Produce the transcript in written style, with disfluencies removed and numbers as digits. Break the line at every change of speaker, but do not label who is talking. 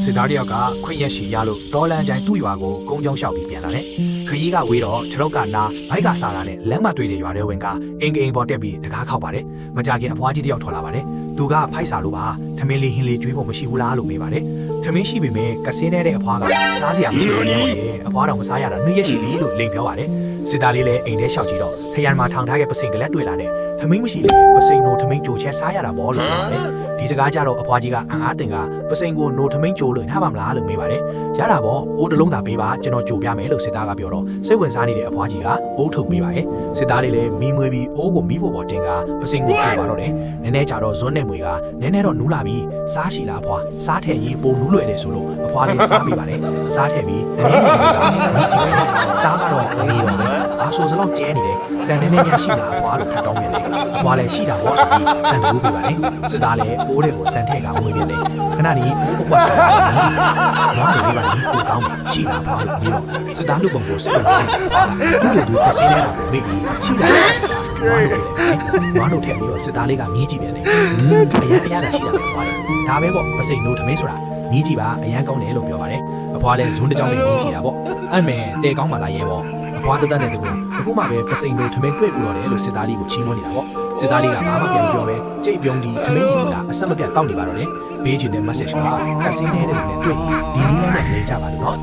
စစ်သားတယောက်ကခွင့်ရရှိရလို့ဒေါ်လန်ကျိုင်သူ့ရွာကိုကုန်းကြောင်းလျှောက်ပြီးပြန်လာတယ်ခရီးကဝေးတော့ခြေထောက်ကနာဘိုက်ကစားတာနဲ့လမ်းမတွေ့တဲ့ရွာထဲဝင်ကအင်ပေါ်တက်ပြီးတကားခောက်ပါတယ်မကြခင်အဖွားကြီးတယောက်ထွက်လာပါတယ်သူကဖိုက်စာလို့ပါထမင်းလေးဟင်းလေးကျွေးဖို့မရှိဘူးလားလို့မေးပါတယ်ထမင်းရှိပေမဲ့ကစင်းတဲ့အဖွားကစားစရာမရှိဘူးလေအဖွားတော်မစားရတာနှွေးရရှိပြီလို့လိန်ပြောပါတယ်စစ်သားလေးလည်းအိမ်ထဲလျှောက်ကြည့်တော့ခရံမှာထောင်ထားတဲ့ပစိန်ကလေးတွေ့လာတဲ့ထမင်းမရှိလေပစိန်နိုထမင်းကြိုချက်စားရတာပေါ့လို့ပြောပါတယ်ဒီစကားကြတော့အဖွားကြီးကအံ့အားတင်ကပစိန်ကိုနိုထမင်းကြိုလို့ထားပါမလားလို့မေးပါတယ်ရတာပေါ့အိုးတစ်လုံးသာပေးပါကျွန်တော်ကြိုပြမယ်လို့စစ်သားကပြောတော့စိတ်ဝင်စားနေတဲ့အဖွားကြီးကအိုးထုတ်ပေးပါတယ်စစ်သားလေးလည်းမီးမွေးပြီးအိုးကိုမီးဖို့ပေါ်တင်ကပစိန်ကိုကြိုပါတော့တယ်နည်းနည်းကြတော့ဇွန်းနဲ့မွေကနည်းနည်းတော့နူးလာပြီးစားရှိလားအဖွားစားထည့်ရင်ပိုနူးလွယ်တယ်ဆိုလို့အဖွားလေးစားပေးပါတယ်စားထည့်ပြီးနည်းနည်းလေးကကြည့်လိုက်စားကတော့မနေတော့ဘူးအားဆိုစလောက်ကျဲနေတယ်စံနည်းနည်းများရှိလားအဖွားလို့ထပ်တောင်းပြန်တယ်အဖွားလည်းရှိတာပေါ့ဆိုပြီးစံတူးပေးပါတယ်စစ်သားလည်းအိုးတွေကိုစံထည့်ကမွေးပြန်တယ်ခဏလေးအိုးပပွတ်ဆိုတာနည်းနွားလေးပါလေးကိုကောင်းရှိလားအဖွားလို့ပြီးတော့စစ်သားလူပုံကိုစိတ်ဝင်စားတယ်သူ့ကိုသူကစင်းနေတာကိုမေ့ပြီးရှိလားဝါတို့ထည့်ပြီးတော့စစ်သားလေးကမြည်ကြည့်ပြန်တယ်အရန်အရသာရှိတာပေါ့ဒါပဲပေါ့ပစိန်နိုးထမင်းဆိုတာမြည်ကြည့်ပါအရန်ကောင်းတယ်လို့ပြောပါတယ်အဖွားလည်းဇွန်းတစ်ကြောင်းနဲ့မြည်ကြည့်တာပေါ့အဲ့မဲ့တဲကောင်းပါလားရဲပေါ့အဖွားတတ်တဲ့တကူအခုမှပဲပစိန်နိုးထမင်းတွေ့ပြီးတော့တယ်လို့စစ်သားလေးကိုချီးမွမ်းနေတာပေါ့စစ်သားလေးကဘာမှပြန်ပြောပဲကြိတ်ပြုံးဒီထမင်းကြီးကအဆက်မပြတ်တောက်နေပါတော့တယ်ဘေးချင်တဲ့ message ကကတ်စင်းနေတဲ့လူနဲ့တွေ့ရင်ဒီနည်းနဲ့နေကြပါလို့နော်